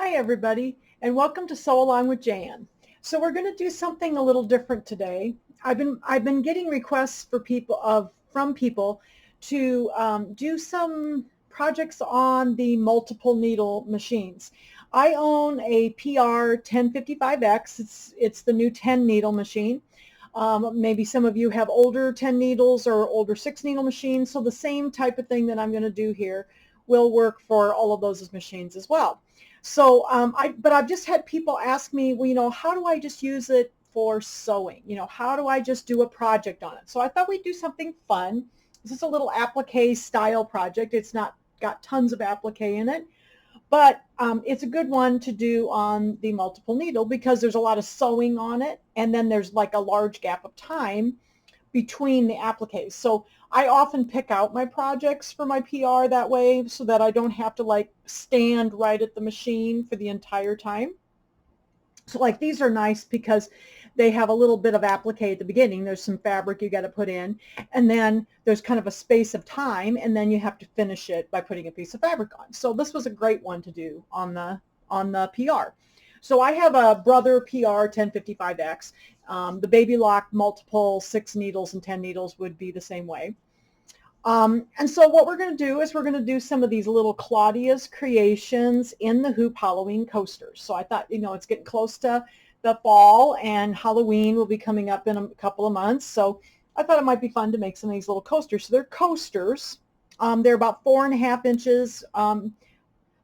Hi everybody, and welcome to Sew Along with Jan. So we're going to do something a little different today. I've been getting requests for from people to do some projects on the multiple needle machines. I own a PR1055X. It's the new 10 needle machine. Maybe some of you have older 10 needles or older 6 needle machines, so the same type of thing that I'm going to do here will work for all of those machines as well. So but I've just had people ask me, well, how do I just use it for sewing? How do I just do a project on it? So I thought we'd do something fun. This is a little applique style project. It's not got tons of applique in it, but it's a good one to do on the multiple needle because there's a lot of sewing on it, and then there's like a large gap of time between the appliques. So I often pick out my projects for my PR that way so that I don't have to like stand right at the machine for the entire time. So like these are nice because they have a little bit of applique at the beginning. There's some fabric you got to put in, and then there's kind of a space of time, and then you have to finish it by putting a piece of fabric on. So this was a great one to do on the PR. So I have a Brother PR1055X. The Baby Lock multiple 6 needles and 10 needles would be the same way. And so what we're going to do is we're going to do some of these little Claudia's creations in the hoop Halloween coasters. So I thought, it's getting close to the fall, and Halloween will be coming up in a couple of months. So I thought it might be fun to make some of these little coasters. So they're coasters. They're about 4.5 inches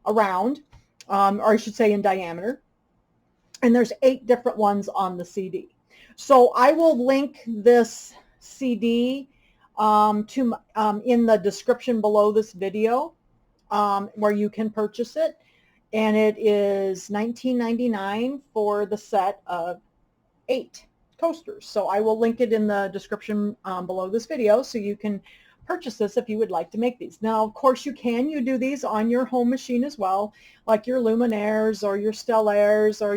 around, or I should say in diameter. And there's 8 different ones on the CD. So I will link this CD in the description below this video where you can purchase it. And it is $19.99 for the set of 8 coasters. So I will link it in the description below this video so you can purchase this if you would like to make these. Now, of course, you do these on your home machine as well, like your Luminaires or your Stellaires or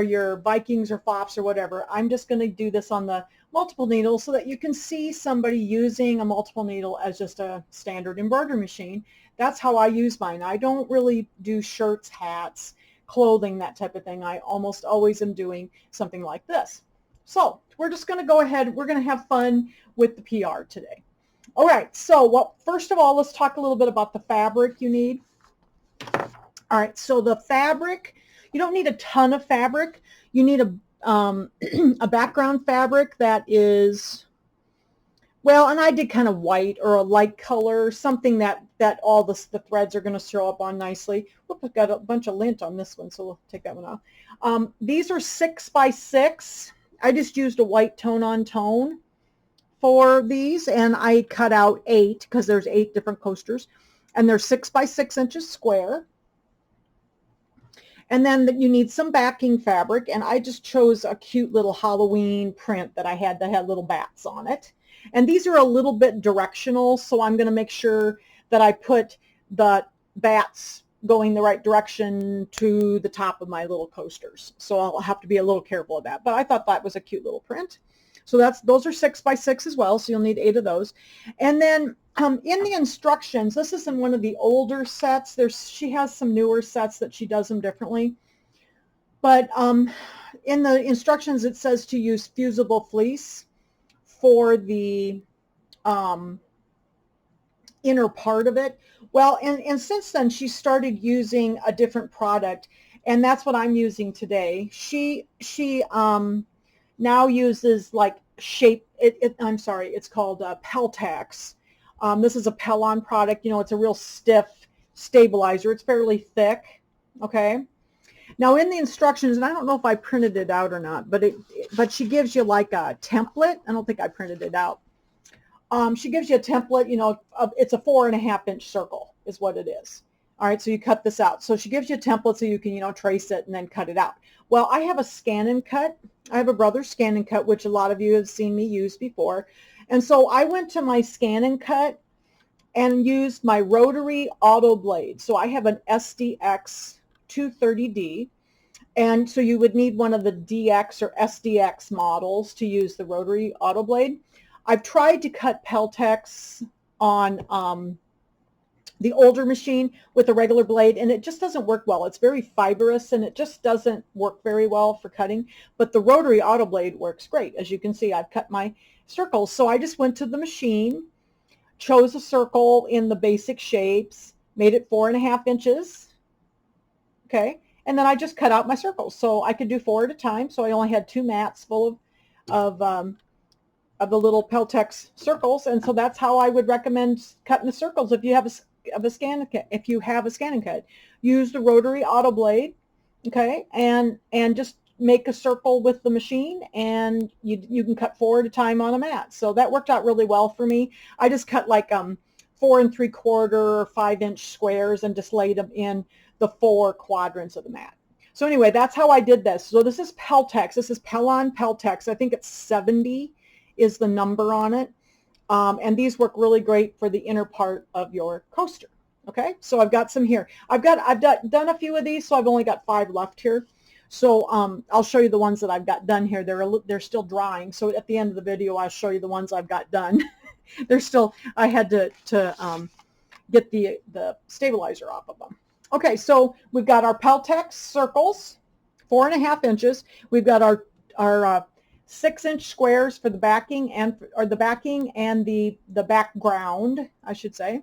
your Vikings or Fops or whatever. I'm just going to do this on the multiple needle so that you can see somebody using a multiple needle as just a standard embroidery machine. That's how I use mine. I don't really do shirts, hats, clothing, that type of thing. I almost always am doing something like this. So we're just going to go ahead. We're going to have fun with the PR today. All right. So first of all, let's talk a little bit about the fabric you need. All right. So the fabric, you don't need a ton of fabric. You need a background fabric that is, well, and I did kind of white or a light color, something that all the threads are going to show up on nicely. Whoop, I've got a bunch of lint on this one, so we'll take that one off. These are 6 by 6. I just used a white tone on tone for these, and I cut out 8 because there's 8 different coasters, and they're 6 by 6 inches square. And then you need some backing fabric, and I just chose a cute little Halloween print that I had that had little bats on it. And these are a little bit directional, so I'm going to make sure that I put the bats going the right direction to the top of my little coasters. So I'll have to be a little careful of that. But I thought that was a cute little print. So those are 6 by 6 as well, so you'll need 8 of those. And then in the instructions, this is in one of the older sets. She has some newer sets that she does them differently. But in the instructions, it says to use fusible fleece for the inner part of it. Well, and since then, she started using a different product, and that's what I'm using today. She now uses like it's called Peltex. This is a Pellon product. It's a real stiff stabilizer. It's fairly thick. Okay. Now in the instructions, and I don't know if I printed it out or not, but she gives you like a template. I don't think I printed it out. She gives you a template. It's a 4.5 inch circle is what it is. All right, so you cut this out. So she gives you a template so you can, trace it and then cut it out. Well, I have a scan and cut. I have a Brother scan and cut, which a lot of you have seen me use before. And so I went to my scan and cut and used my rotary auto blade. So I have an SDX 230D. And so you would need one of the DX or SDX models to use the rotary auto blade. I've tried to cut Peltex on the older machine with a regular blade, and it just doesn't work well. It's very fibrous and it just doesn't work very well for cutting, but the rotary auto blade works great. As you can see, I've cut my circles. So I just went to the machine, chose a circle in the basic shapes, made it 4.5 inches. Okay. And then I just cut out my circles. So I could do 4 at a time. So I only had 2 mats full of the little Peltex circles. And so that's how I would recommend cutting the circles. If you have a scan and cut, use the rotary auto blade. Okay. And just make a circle with the machine, and you can cut 4 at a time on a mat. So that worked out really well for me. I just cut like 4 3/4 or 5-inch squares and just laid them in the 4 quadrants of the mat. So anyway, that's how I did this. So this is Peltex. This is Pellon Peltex. I think it's 70 is the number on it. And these work really great for the inner part of your coaster. Okay, so I've got some here. I've done a few of these, so I've only got 5 left here. So I'll show you the ones that I've got done here. They're still drying. So at the end of the video, I'll show you the ones I've got done. They're still, I had to get the stabilizer off of them. Okay, so we've got our Peltex circles, 4.5 inches. We've got our 6-inch squares for the backing and the background, I should say.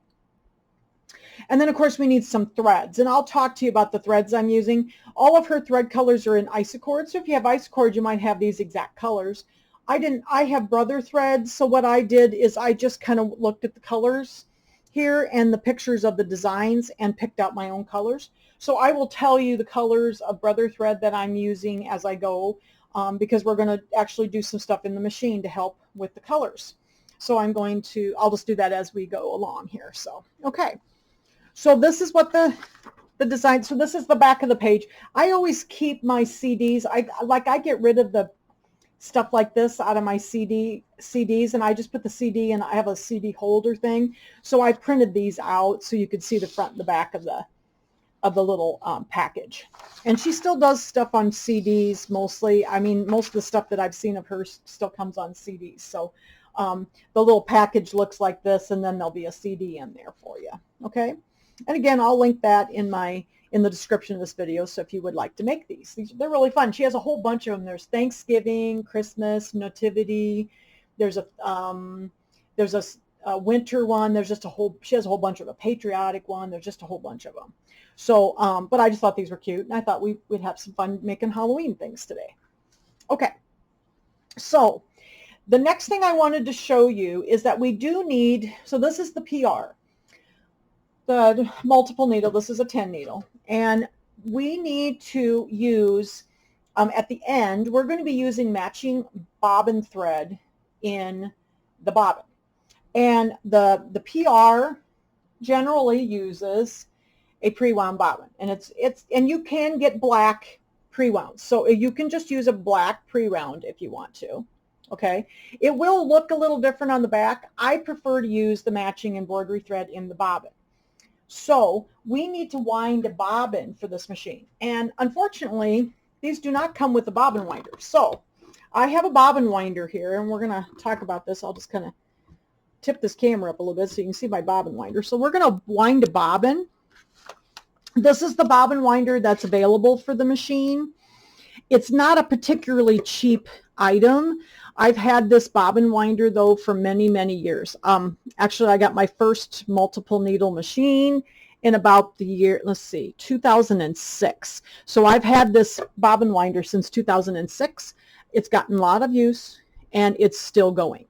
And then, of course, we need some threads. And I'll talk to you about the threads I'm using. All of her thread colors are in isocord. So if you have isocord, you might have these exact colors. I have Brother threads. So what I did is I just kind of looked at the colors here and the pictures of the designs and picked out my own colors. So I will tell you the colors of Brother thread that I'm using as I go, because we're going to actually do some stuff in the machine to help with the colors. So I'll just do that as we go along here. So, okay. So this is what the design, so this is the back of the page. I always keep my CDs. I get rid of the stuff like this out of my CDs, and I just put the CD, and I have a CD holder thing. So I printed these out so you could see the front and the back of the little package. And she still does stuff on CDs mostly. I mean, most of the stuff that I've seen of hers still comes on CDs. So the little package looks like this, and then there'll be a CD in there for you. Okay. And again, I'll link that in the description of this video. So if you would like to make these, they're really fun. She has a whole bunch of them. There's Thanksgiving, Christmas, Nativity. There's a winter one. She has a whole bunch of a patriotic one. There's just a whole bunch of them. So, but I just thought these were cute, and I thought we'd have some fun making Halloween things today. Okay. So the next thing I wanted to show you is that we do need, so this is the PR. The multiple needle, this is a 10 needle, and we need to use, at the end, we're going to be using matching bobbin thread in the bobbin. And the PR generally uses a pre-wound bobbin, and and you can get black pre-wound. So you can just use a black pre-wound if you want to. Okay. It will look a little different on the back. I prefer to use the matching embroidery thread in the bobbin. So we need to wind a bobbin for this machine. And unfortunately, these do not come with a bobbin winder. So I have a bobbin winder here, and we're going to talk about this. I'll just kind of tip this camera up a little bit so you can see my bobbin winder. So we're going to wind a bobbin. This is the bobbin winder that's available for the machine. It's not a particularly cheap item. I've had this bobbin winder though for many, many years. Actually, I got my first multiple needle machine in about the year, 2006. So I've had this bobbin winder since 2006. It's gotten a lot of use, and it's still going.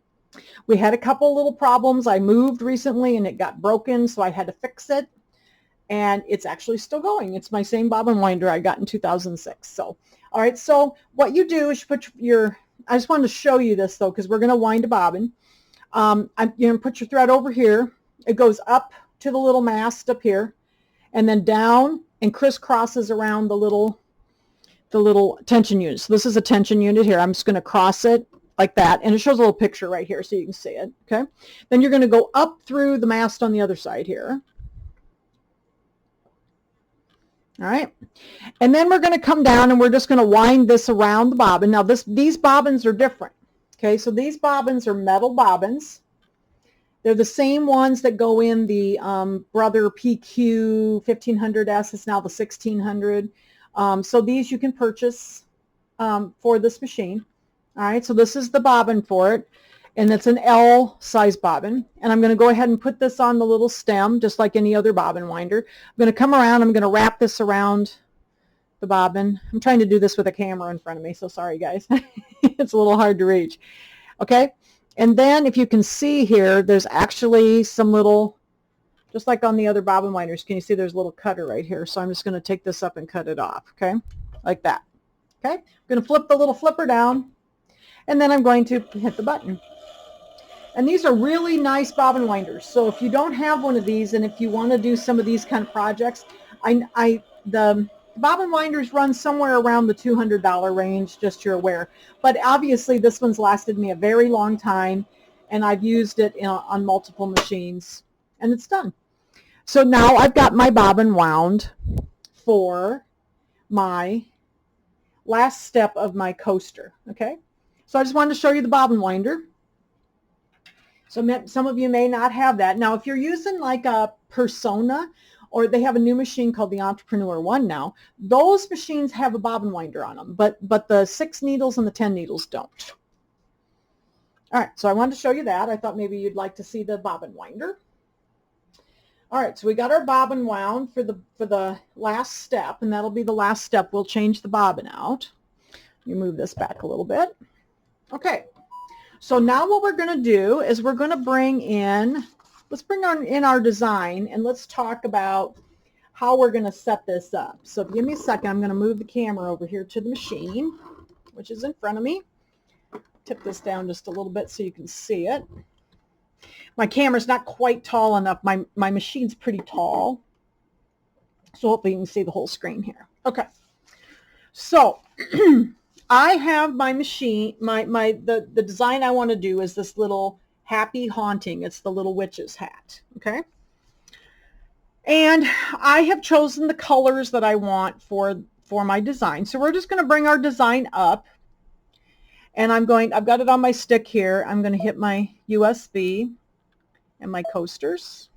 We had a couple little problems. I moved recently and it got broken, so I had to fix it. And it's actually still going. It's my same bobbin winder I got in 2006. So, all right. So what you do is you put I just wanted to show you this though, because we're going to wind a bobbin. You're going to put your thread over here. It goes up to the little mast up here, and then down and crisscrosses around the little tension unit. So this is a tension unit here. I'm just going to cross it like that, and it shows a little picture right here so you can see it. Okay. Then you're going to go up through the mast on the other side here. All right. And then we're going to come down, and we're just going to wind this around the bobbin. Now these bobbins are different. Okay. So these bobbins are metal bobbins, They're the same ones that go in the Brother PR1055X. It's now the 1600. So these you can purchase for this machine. All right, so this is the bobbin for it, and it's an L size bobbin. And I'm going to go ahead and put this on the little stem, just like any other bobbin winder. I'm going to come around. I'm going to wrap this around the bobbin. I'm trying to do this with a camera in front of me, so sorry, guys. It's a little hard to reach. Okay. And then if you can see here, there's actually some little, just like on the other bobbin winders, can you see there's a little cutter right here? So I'm just going to take this up and cut it off, okay? Like that, okay? I'm going to flip the little flipper down, and then I'm going to hit the button. And these are really nice bobbin winders. So if you don't have one of these, and if you want to do some of these kind of projects, the bobbin winders run somewhere around the $200 range, just so you're aware. But obviously this one's lasted me a very long time, and I've used it on multiple machines, and it's done. So now I've got my bobbin wound for my last step of my coaster, okay? So I just wanted to show you the bobbin winder. So some of you may not have that. Now, if you're using like a Persona, or they have a new machine called the Entrepreneur One now, those machines have a bobbin winder on them, but the 6 needles and the 10 needles don't. All right, so I wanted to show you that. I thought maybe you'd like to see the bobbin winder. All right, so we got our bobbin wound for the last step, and that'll be the last step. We'll change the bobbin out. Let me move this back a little bit. Okay, so now what we're going to do is we're going to bring in, let's bring in our design, and let's talk about how we're going to set this up. So give me a second. I'm going to move the camera over here to the machine, which is in front of me. Tip this down just a little bit so you can see it. My camera's not quite tall enough. My machine's pretty tall. So hopefully you can see the whole screen here. Okay. So I have my machine, the design I want to do is this little happy haunting. It's the little witch's hat. Okay. And I have chosen the colors that I want for my design. So we're just going to bring our design up, and I've got it on my stick here. I'm going to hit my USB and my coasters,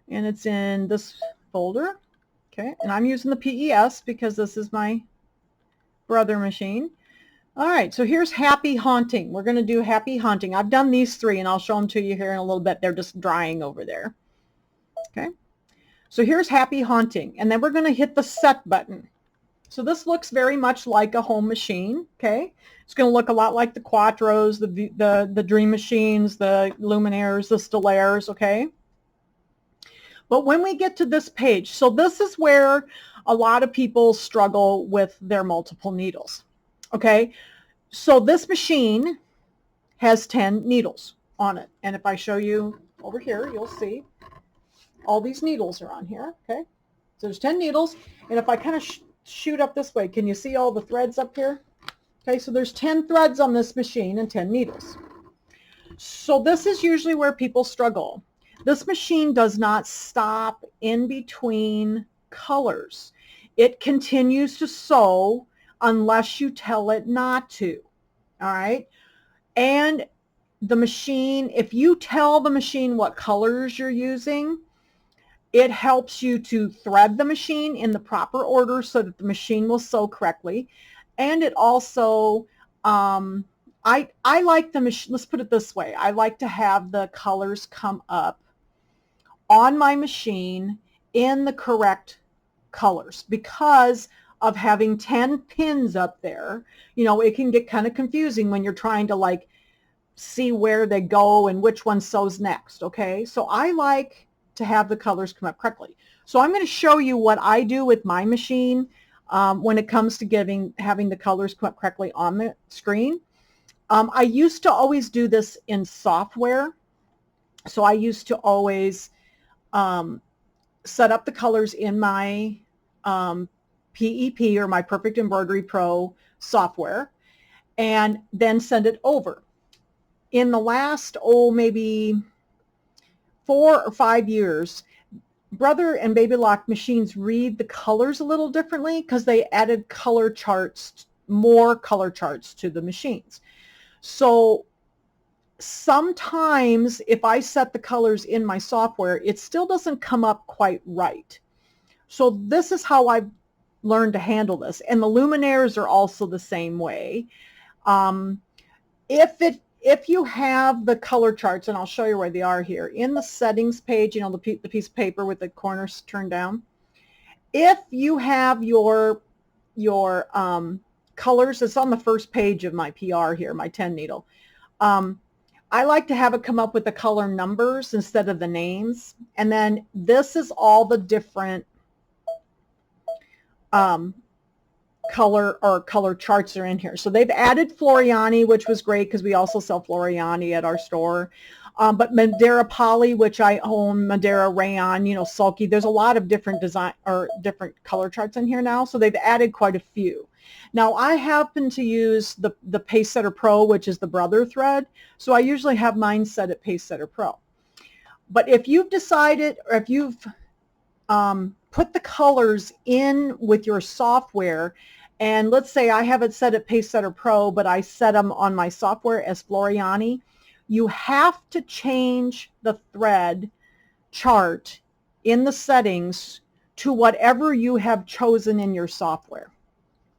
and it's in this folder. Okay. And I'm using the PES because this is my brother machine. All right, so here's Happy Haunting. We're going to do Happy Haunting. I've done these 3, and I'll show them to you here in a little bit. They're just drying over there. Okay, so here's Happy Haunting, and then we're going to hit the set button. So this looks very much like a home machine. Okay, it's going to look a lot like the Quattros, the Dream Machines, the Luminaires, the Stellaires. Okay, but when we get to this page, so this is where a lot of people struggle with their multiple needles. Okay, so this machine has 10 needles on it. And if I show you over here, you'll see all these needles are on here. Okay, so there's 10 needles. And if I kind of shoot up this way, can you see all the threads up here? Okay, so there's 10 threads on this machine and 10 needles. So this is usually where people struggle. This machine does not stop in between colors. It continues to sew unless you tell it not to. All right. And the machine, if you tell the machine what colors you're using, it helps you to thread the machine in the proper order so that the machine will sew correctly. And it also, I like the machine, let's put it this way. I like to have the colors come up on my machine in the correct colors because of having 10 pins up there. You know, it can get kind of confusing when you're trying to like see where they go and which one sews next. Okay, so I like to have the colors come up correctly. So I'm going to show you what I do with my machine when it comes to having the colors come up correctly on the screen. I used to always do this in software. So I used to always set up the colors in my PEP or my Perfect Embroidery Pro software and then send it over. In the last, maybe 4 or 5 years, Brother and Baby Lock machines read the colors a little differently because they added color charts, more color charts to the machines. So sometimes if I set the colors in my software, it still doesn't come up quite right. So this is how I've learned to handle this. And the luminaires are also the same way. If you have the color charts, and I'll show you where they are here, in the settings page, you know, the piece of paper with the corners turned down, if you have your colors, it's on the first page of my PR here, my 10 needle. I like to have it come up with the color numbers instead of the names. And then this is all the different color charts are in here. So they've added Floriani, which was great because we also sell Floriani at our store. But Madeira Poly, which I own, Madeira Rayon, you know, Sulky, there's a lot of different design or different color charts in here now. So they've added quite a few. Now I happen to use the Pace Setter Pro, which is the Brother thread. So I usually have mine set at Pace Setter Pro. But if you've decided, or if you've put the colors in with your software, and let's say I have it set at Pace Setter Pro, but I set them on my software as Floriani, you have to change the thread chart in the settings to whatever you have chosen in your software.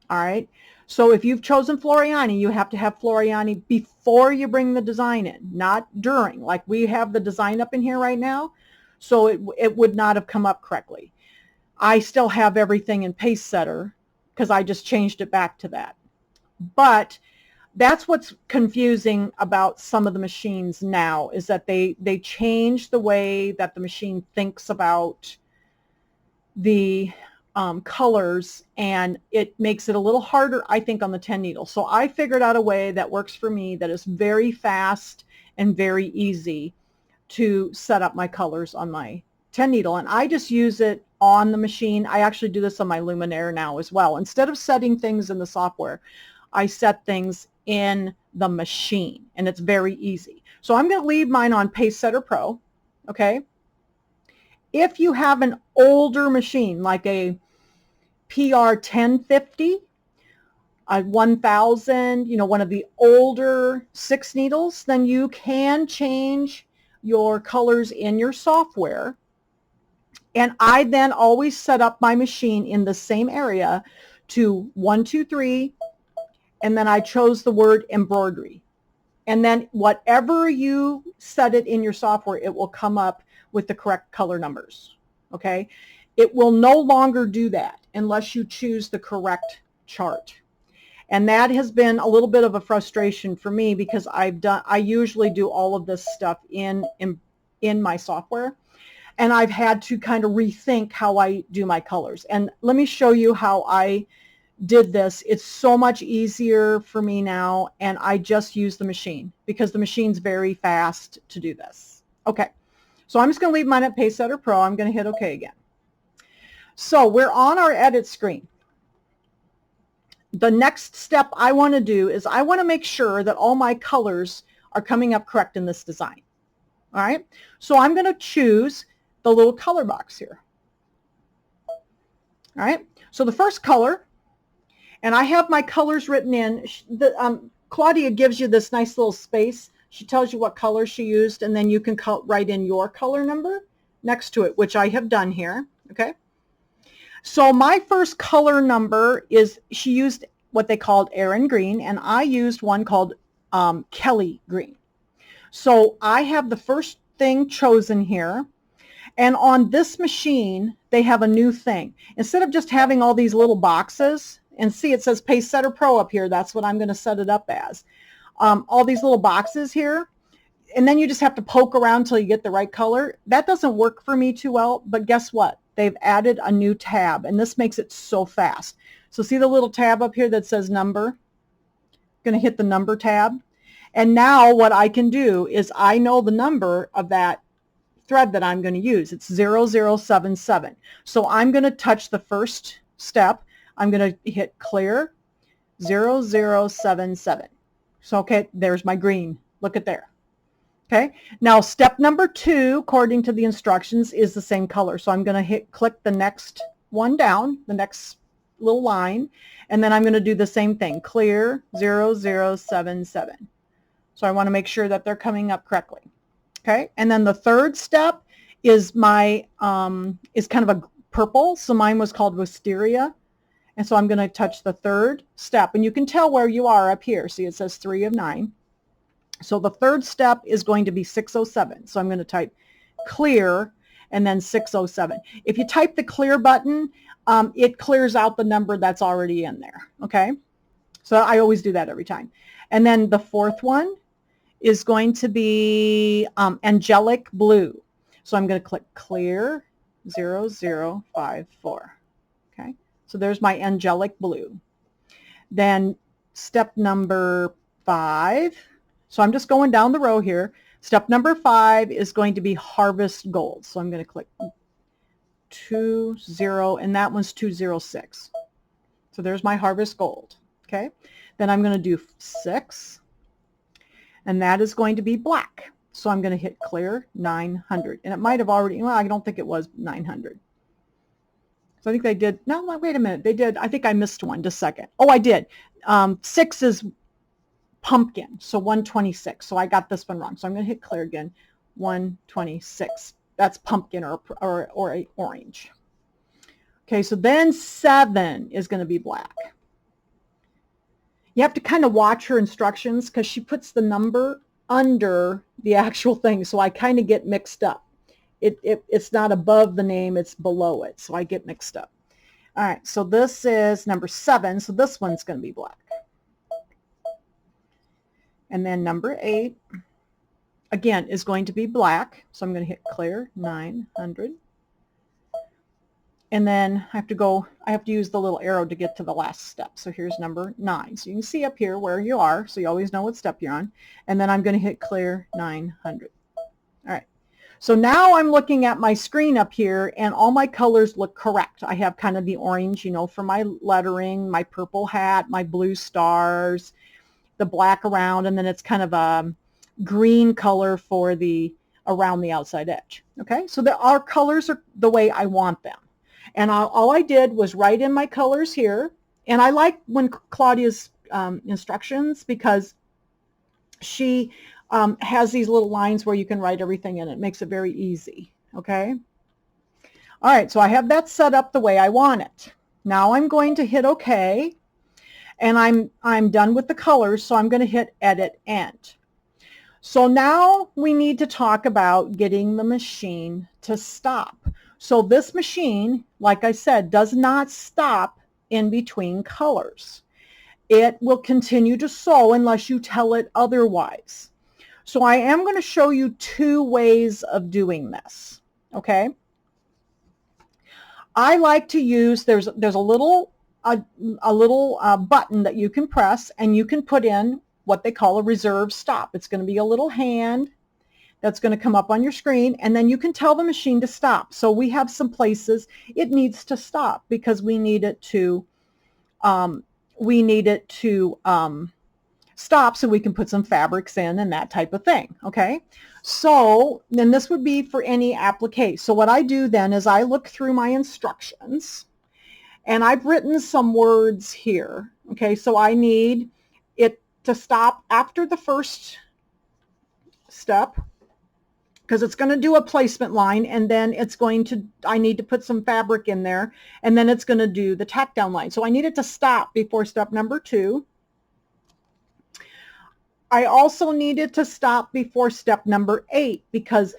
All right. So if you've chosen Floriani, you have to have Floriani before you bring the design in, not during. Like we have the design up in here right now, so it would not have come up correctly. I still have everything in Pace Setter because I just changed it back to that. But that's what's confusing about some of the machines now, is that they change the way that the machine thinks about the colors, and it makes it a little harder, I think, on the 10 needle. So I figured out a way that works for me that is very fast and very easy to set up my colors on my 10 needle, and I just use it on the machine. I actually do this on my luminaire now as well. Instead of setting things in the software, I set things in the machine, and it's very easy. So I'm going to leave mine on Pace Setter Pro. Okay. If you have an older machine like a PR1050, a 1000, you know, one of the older 6 needles, then you can change your colors in your software. And I then always set up my machine in the same area to 1, 2, 3, and then I chose the word embroidery. And then whatever you set it in your software, it will come up with the correct color numbers. Okay. It will no longer do that unless you choose the correct chart. And that has been a little bit of a frustration for me because I usually do all of this stuff in my software, and I've had to kind of rethink how I do my colors. And let me show you how I did this. It's so much easier for me now, and I just use the machine because the machine's very fast to do this. Okay, so I'm just going to leave mine at Pace Setter Pro. I'm going to hit OK again. So we're on our edit screen. The next step I want to do is I want to make sure that all my colors are coming up correct in this design. All right, so I'm going to choose the little color box here. All right, so the first color, and I have my colors written in. Claudia gives you this nice little space. She tells you what color she used, and then you can write in your color number next to it, which I have done here. Okay. So my first color number is, she used what they called Aaron Green, and I used one called Kelly Green. So I have the first thing chosen here. And on this machine, they have a new thing. Instead of just having all these little boxes, and see it says Pace Setter Pro up here, that's what I'm going to set it up as. All these little boxes here, and then you just have to poke around until you get the right color. That doesn't work for me too well, but guess what? They've added a new tab, and this makes it so fast. So see the little tab up here that says number? I'm going to hit the number tab. And now what I can do is I know the number of that thread that I'm going to use. It's 0077. So I'm going to touch the first step. I'm going to hit clear 0077. So, okay, there's my green. Look at there. Okay, now step number 2, according to the instructions, is the same color. So I'm going to click the next one down, the next little line, and then I'm going to do the same thing, clear 0077. So I want to make sure that they're coming up correctly. Okay, and then the third step is my is kind of a purple, so mine was called wisteria, and so I'm going to touch the third step, and you can tell where you are up here. See, it says 3 of 9. So the third step is going to be 607. So I'm going to type clear and then 607. If you type the clear button, it clears out the number that's already in there. Okay, so I always do that every time. And then the fourth one is going to be angelic blue. So I'm going to click clear 0054. Okay, so there's my angelic blue. Then step number 5. So I'm just going down the row here. Step number 5 is going to be harvest gold. So I'm going to click 20, and that one's 206. So there's my harvest gold. Okay, then I'm going to do 6. And that is going to be black. So I'm going to hit clear 900. And it might have already, well, I don't think it was 900. So I think they did, no, wait a minute. They did, I think I missed one, just a second. Oh, I did. 6 is pumpkin, so 126. So I got this one wrong. So I'm going to hit clear again, 126. That's pumpkin or a orange. Okay, so then 7 is going to be black. You have to kind of watch her instructions because she puts the number under the actual thing, so I kind of get mixed up. It's not above the name, it's below it, so I get mixed up. All right, so this is number 7, so this one's going to be black. And then number 8, again, is going to be black, so I'm going to hit clear 900. And then I have to use the little arrow to get to the last step. So here's number 9. So you can see up here where you are, so you always know what step you're on. And then I'm going to hit clear 900. All right. So now I'm looking at my screen up here, and all my colors look correct. I have kind of the orange, you know, for my lettering, my purple hat, my blue stars, the black around, and then it's kind of a green color for the around the outside edge. Okay, so our colors are the way I want them. And all I did was write in my colors here. And I like when Claudia's instructions, because she has these little lines where you can write everything in. It makes it very easy. Okay. All right. So I have that set up the way I want it. Now I'm going to hit OK. And I'm done with the colors. So I'm going to hit Edit End. So now we need to talk about getting the machine to stop. So this machine, like I said, does not stop in between colors. It will continue to sew unless you tell it otherwise. So I am going to show you 2 ways of doing this. Okay. I like to use, there's a little button that you can press, and you can put in what they call a reserve stop. It's going to be a little hand that's going to come up on your screen, and then you can tell the machine to stop. So we have some places it needs to stop because we need it to stop so we can put some fabrics in and that type of thing. Okay, so then this would be for any applique. So what I do then is I look through my instructions, and I've written some words here. Okay, so I need it to stop after the first step, because it's going to do a placement line, and then I need to put some fabric in there, and then it's going to do the tack down line. So I need it to stop before step number 2. I also need it to stop before step number 8, because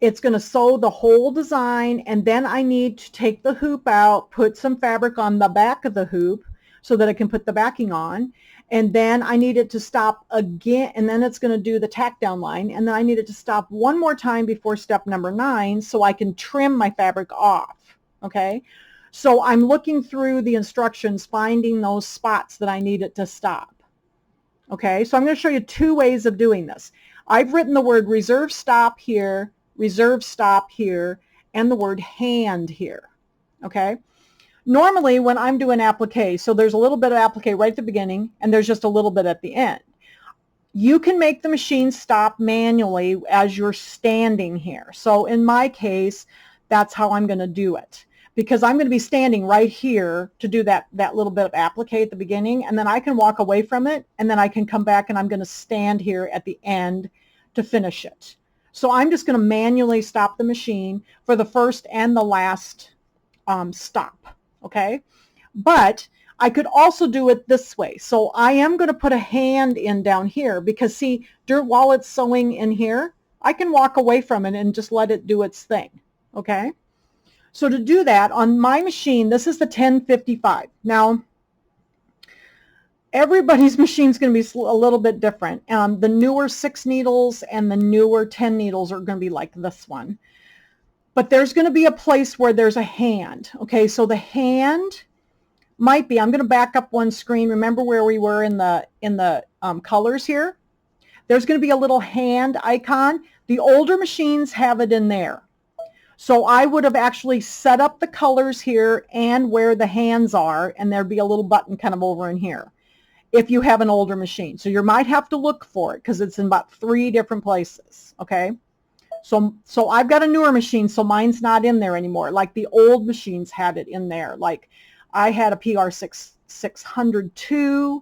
it's going to sew the whole design, and then I need to take the hoop out, put some fabric on the back of the hoop so that I can put the backing on. And then I need it to stop again, and then it's going to do the tack down line. And then I need it to stop one more time before step number 9 so I can trim my fabric off. Okay, so I'm looking through the instructions, finding those spots that I need it to stop. Okay, so I'm going to show you 2 ways of doing this. I've written the word reserve stop here, and the word hand here. Okay. Normally when I'm doing applique, so there's a little bit of applique right at the beginning, and there's just a little bit at the end. You can make the machine stop manually as you're standing here. So in my case, that's how I'm going to do it. because I'm going to be standing right here to do that little bit of applique at the beginning, and then I can walk away from it, and then I can come back and I'm going to stand here at the end to finish it. So I'm just going to manually stop the machine for the first and the last stop, okay? But I could also do it this way. So I am going to put a hand in down here because, see, while it's sewing in here, I can walk away from it and just let it do its thing, okay? So to do that, on my machine, this is the 1055. Now, everybody's machine is going to be a little bit different. The newer 6 needles and the newer 10 needles are going to be like this one. But there's going to be a place where there's a hand. Okay, so the hand might be, I'm going to back up one screen. Remember where we were in the colors here? There's going to be a little hand icon. The older machines have it in there. So I would have actually set up the colors here and where the hands are, and there'd be a little button kind of over in here if you have an older machine. So you might have to look for it because it's in about 3 different places, okay? So I've got a newer machine, so mine's not in there anymore. Like the old machines had it in there. Like I had a PR602.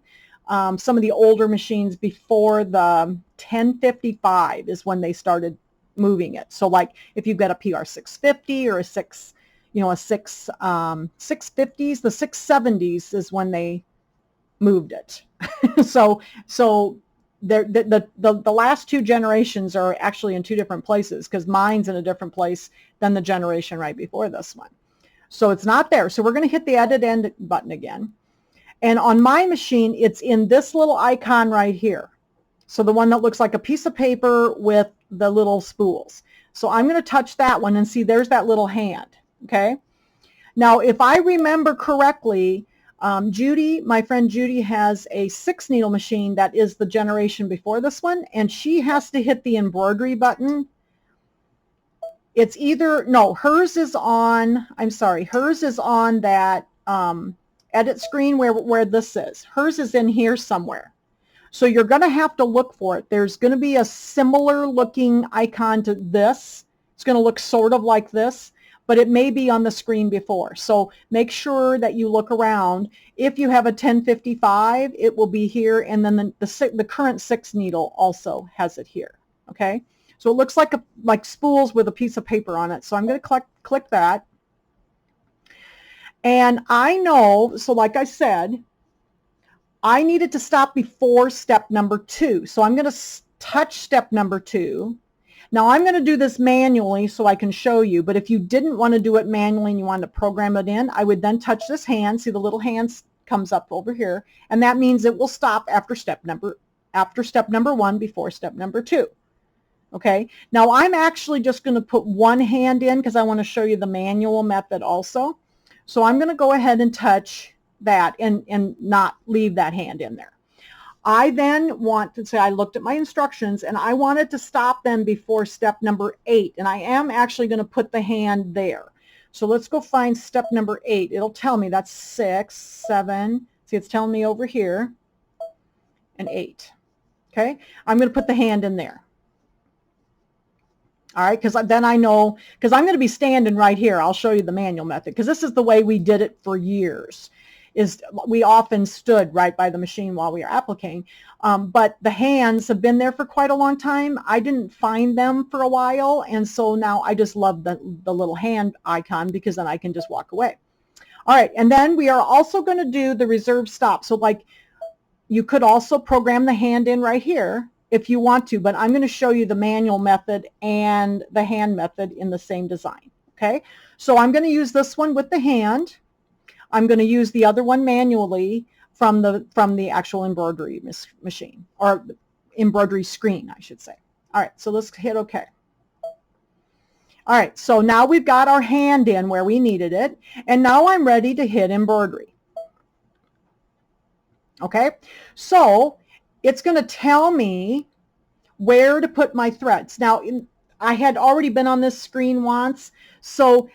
Some of the older machines before the 1055 is when they started moving it. So like if you've got a PR650 or a 650s, the 670s is when they moved it. so the last 2 generations are actually in 2 different places because mine's in a different place than the generation right before this one. So it's not there. So we're going to hit the edit end button again. And on my machine, it's in this little icon right here. So the one that looks like a piece of paper with the little spools. So I'm going to touch that one and see there's that little hand. Okay. Now, if I remember correctly, Judy, my friend Judy, has a 6 needle machine that is the generation before this one, and she has to hit the embroidery button. It's either, no, hers is on, I'm sorry, hers is on that edit screen where this is. Hers is in here somewhere. So you're going to have to look for it. There's going to be a similar looking icon to this. It's going to look sort of like this, but it may be on the screen before. So make sure that you look around. If you have a 1055, it will be here, and then the current 6 needle also has it here. Okay, so it looks like spools with a piece of paper on it. So I'm going to click that, and I know. So like I said, I needed to stop before step number 2. So I'm going to touch step number 2. Now I'm going to do this manually so I can show you, but if you didn't want to do it manually and you wanted to program it in, I would then touch this hand. See, the little hand comes up over here, and that means it will stop after step number 1 before step number 2. Okay, now I'm actually just going to put one hand in because I want to show you the manual method also. So I'm going to go ahead and touch that and not leave that hand in there. I then want to say, I looked at my instructions and I wanted to stop them before step number 8, and I am actually going to put the hand there. So let's go find step number 8. It'll tell me that's 6, 7, see, it's telling me over here, and 8. Okay, I'm going to put the hand in there. All right, because then I know, because I'm going to be standing right here. I'll show you the manual method, because this is the way we did it for years. Is we often stood right by the machine while we were appliquing, but the hands have been there for quite a long time. I didn't find them for a while, and so now I just love the little hand icon because then I can just walk away. All right, and then we are also going to do the reserve stop. So like you could also program the hand in right here if you want to, but I'm going to show you the manual method and the hand method in the same design. Okay, so I'm going to use this one with the hand. I'm going to use the other one manually from the actual embroidery machine, or embroidery screen, I should say. All right, so let's hit OK. All right, so now we've got our hand in where we needed it, and now I'm ready to hit embroidery. Okay, so it's going to tell me where to put my threads. Now, I had already been on this screen once, so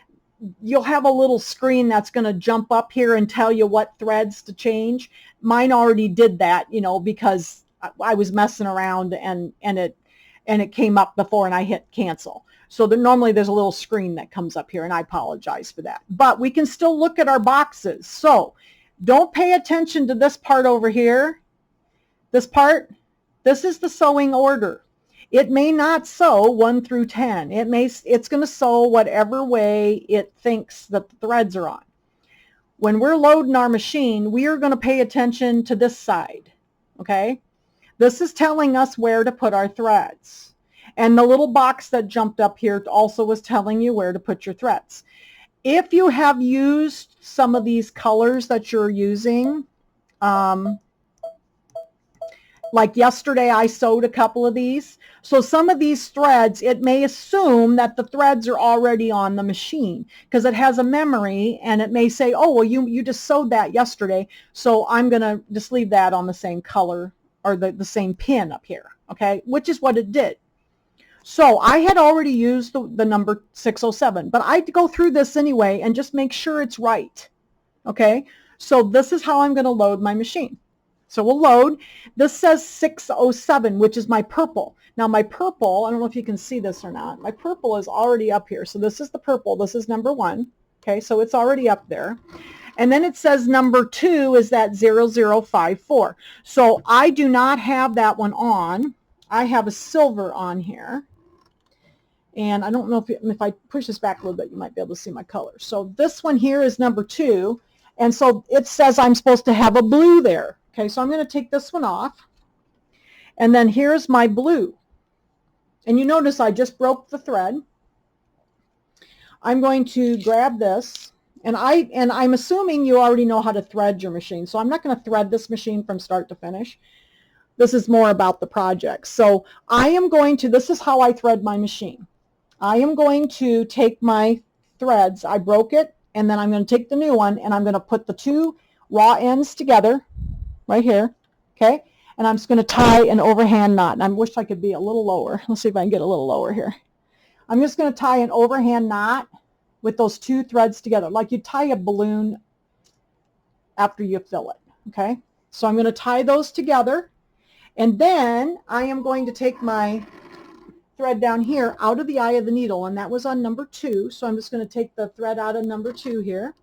you'll have a little screen that's going to jump up here and tell you what threads to change. Mine already did that, you know, because I was messing around and it came up before and I hit cancel. So normally there's a little screen that comes up here, and I apologize for that. But we can still look at our boxes. So don't pay attention to this part over here. This part, this is the sewing order. It may not sew 1 through 10. It's going to sew whatever way it thinks that the threads are on. When we're loading our machine, we are going to pay attention to this side, okay? This is telling us where to put our threads. And the little box that jumped up here also was telling you where to put your threads. If you have used some of these colors that you're using, like yesterday I sewed a couple of these. So some of these threads, it may assume that the threads are already on the machine because it has a memory, and it may say, oh, well, you just sewed that yesterday, so I'm going to just leave that on the same color or the same pin up here, okay, which is what it did. So I had already used the number 607, but I go through this anyway and just make sure it's right, okay? So this is how I'm going to load my machine. So we'll load. This says 607, which is my purple. Now my purple, I don't know if you can see this or not, my purple is already up here. So this is the purple. This is number 1. Okay, so it's already up there. And then it says number 2 is that 0054. So I do not have that one on. I have a silver on here. And I don't know if I push this back a little bit, you might be able to see my colors. So this one here is number 2. And so it says I'm supposed to have a blue there. Okay, so I'm going to take this one off. And then here's my blue. And you notice I just broke the thread. I'm going to grab this. And I'm assuming you already know how to thread your machine. So I'm not going to thread this machine from start to finish. This is more about the project. So I am going to, this is how I thread my machine. I am going to take my threads. I broke it. And then I'm going to take the new one, and I'm going to put the 2 raw ends together right here, okay? And I'm just going to tie an overhand knot. And I wish I could be a little lower. Let's see if I can get a little lower here. I'm just going to tie an overhand knot with those 2 threads together, like you tie a balloon after you fill it, okay? So I'm going to tie those together, and then I am going to take my thread down here out of the eye of the needle, and that was on number 2. So I'm just going to take the thread out of number 2 here,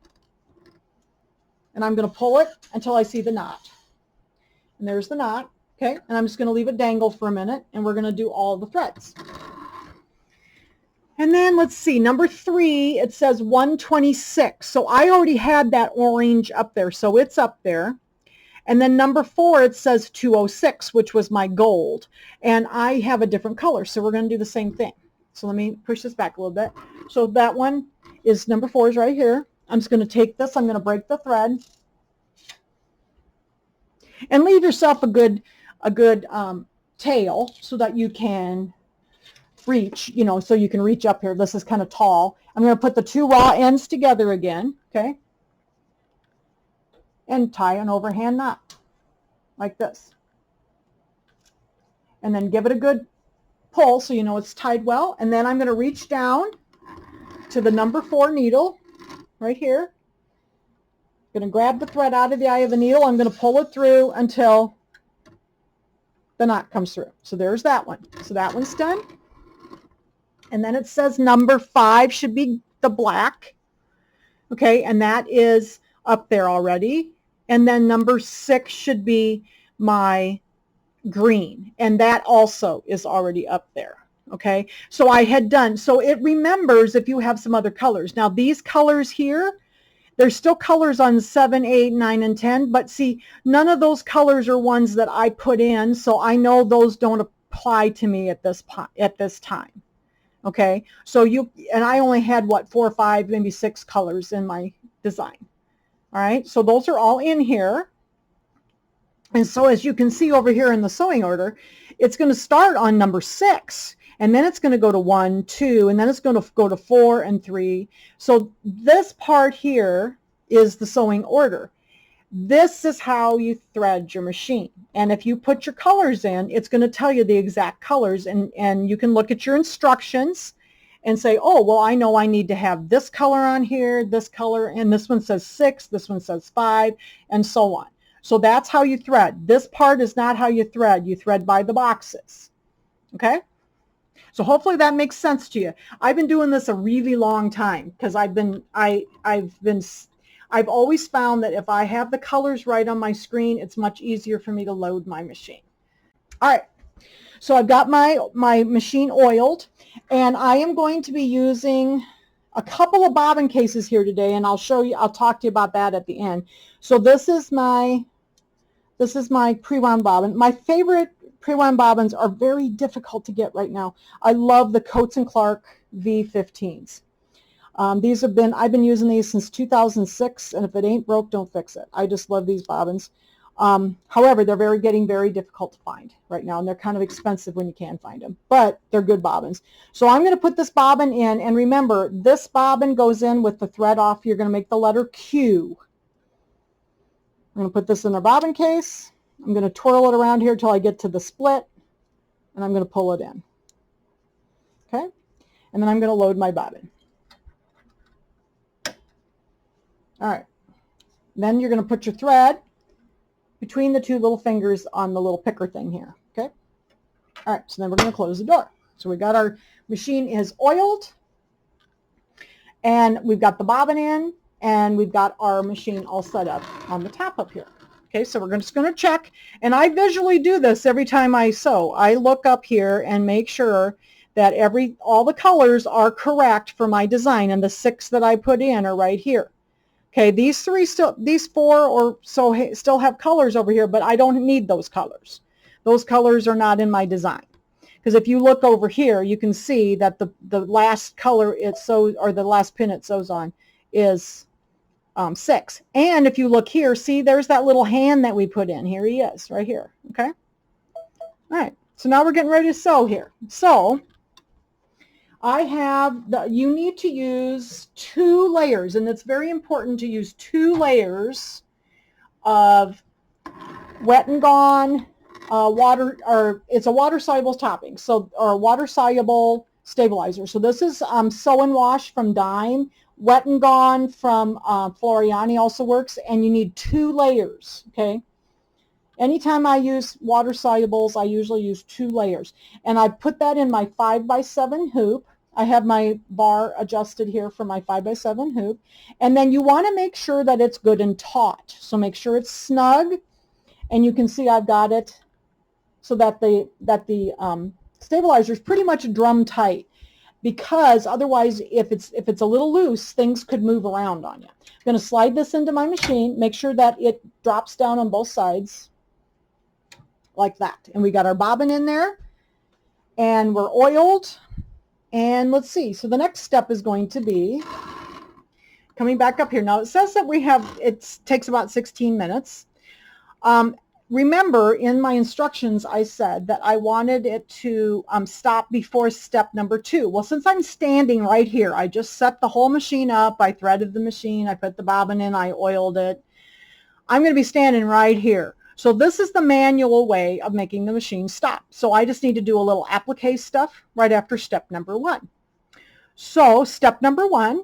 and I'm going to pull it until I see the knot. And there's the knot, okay? And I'm just going to leave it dangle for a minute, and we're going to do all the threads. And then let's see, number 3, it says 126. So I already had that orange up there, so it's up there. And then number 4, it says 206, which was my gold. And I have a different color, so we're going to do the same thing. So let me push this back a little bit. So that one is number 4 is right here. I'm just going to take this, I'm going to break the thread. And leave yourself a good tail so that you can reach, you know, so you can reach up here. This is kind of tall. I'm going to put the 2 raw ends together again, okay? And tie an overhand knot like this. And then give it a good pull so you know it's tied well. And then I'm going to reach down to the number 4 needle right here. I'm going to grab the thread out of the eye of the needle. I'm going to pull it through until the knot comes through. So there's that one. So that one's done. And then it says number 5 should be the black. Okay, and that is up there already. And then number 6 should be my green. And that also is already up there. Okay, so I had done, so it remembers if you have some other colors. Now these colors here, there's still colors on 7, 8, 9, and 10, but see, none of those colors are ones that I put in, so I know those don't apply to me at this time. Okay, so and I only had, what, 4 or 5, maybe 6 colors in my design. All right, so those are all in here. And so as you can see over here in the sewing order, it's going to start on number 6. And then it's going to go to 1, 2, and then it's going to go to 4 and 3. So this part here is the sewing order. This is how you thread your machine. And if you put your colors in, it's going to tell you the exact colors. And you can look at your instructions and say, oh, well, I know I need to have this color on here, this color, and this one says 6, this one says 5, and so on. So that's how you thread. This part is not how you thread. You thread by the boxes. Okay? So hopefully that makes sense to you. I've been doing this a really long time because I've always found that if I have the colors right on my screen, it's much easier for me to load my machine. All right. So I've got my machine oiled, and I am going to be using a couple of bobbin cases here today, and I'll talk to you about that at the end. So this is my pre-wound bobbin. My favorite pre-wound bobbins are very difficult to get right now. I love the Coates & Clark V15s. I've been using these since 2006, and if it ain't broke, don't fix it. I just love these bobbins. However, they're getting very difficult to find right now, and they're kind of expensive when you can find them, but they're good bobbins. So I'm going to put this bobbin in, and remember, this bobbin goes in with the thread off. You're going to make the letter Q. I'm going to put this in a bobbin case. I'm going to twirl it around here till I get to the split, and I'm going to pull it in. Okay? And then I'm going to load my bobbin. All right. Then you're going to put your thread between the two little fingers on the little picker thing here. Okay? All right. So then we're going to close the door. So we got our machine is oiled, and we've got the bobbin in, and we've got our machine all set up on the top up here. Okay, so we're just going to check, and I visually do this every time I sew. I look up here and make sure that all the colors are correct for my design, and the 6 that I put in are right here. Okay, these 4 or so still have colors over here, but I don't need those colors. Those colors are not in my design. Because if you look over here, you can see that the last color it sews, or the last pin it sews on, is 6. And if you look here, see, there's that little hand that we put in. Here he is, right here. Okay? All right. So now we're getting ready to sew here. So you need to use 2 layers, and it's very important to use 2 layers of Wet and Gone water, or it's a water-soluble topping, or water-soluble stabilizer. So this is Sew and Wash from Dime. Wet and Gone from Floriani also works, and you need 2 layers, okay? Anytime I use water solubles, I usually use 2 layers. And I put that in my 5x7 hoop. I have my bar adjusted here for my 5x7 hoop. And then you want to make sure that it's good and taut. So make sure it's snug, and you can see I've got it so that the stabilizer is pretty much drum tight. Because otherwise, if it's a little loose, things could move around on you. I'm going to slide this into my machine, make sure that it drops down on both sides like that. And we got our bobbin in there, and we're oiled. And let's see. So the next step is going to be coming back up here. Now it says that it takes about 16 minutes. Remember, in my instructions, I said that I wanted it to stop before step number 2. Well, since I'm standing right here, I just set the whole machine up. I threaded the machine. I put the bobbin in. I oiled it. I'm going to be standing right here. So this is the manual way of making the machine stop. So I just need to do a little applique stuff right after step number 1. So step number 1.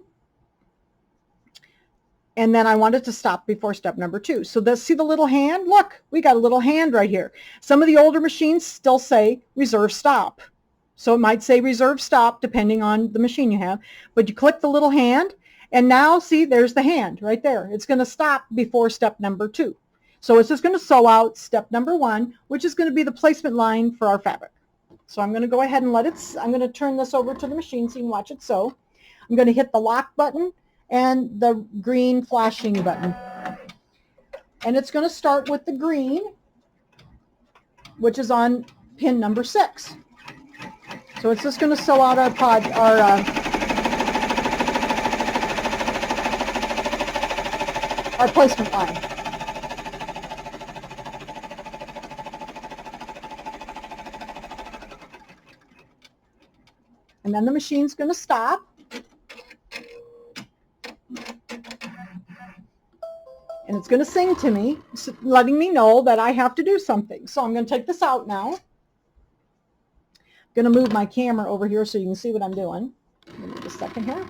And then I want it to stop before step number 2. So see the little hand? Look, we got a little hand right here. Some of the older machines still say reserve stop. So it might say reserve stop depending on the machine you have. But you click the little hand, and now see, there's the hand right there. It's going to stop before step number 2. So it's just going to sew out step number 1, which is going to be the placement line for our fabric. So I'm going to go ahead and I'm going to turn this over to the machine so you can watch it sew. I'm going to hit the lock button and the green flashing button. And it's going to start with the green, which is on pin number 6. So it's just going to sew out our placement line. And then the machine's going to stop. And it's going to sing to me, letting me know that I have to do something. So I'm going to take this out now. I'm going to move my camera over here so you can see what I'm doing. Give me a second here.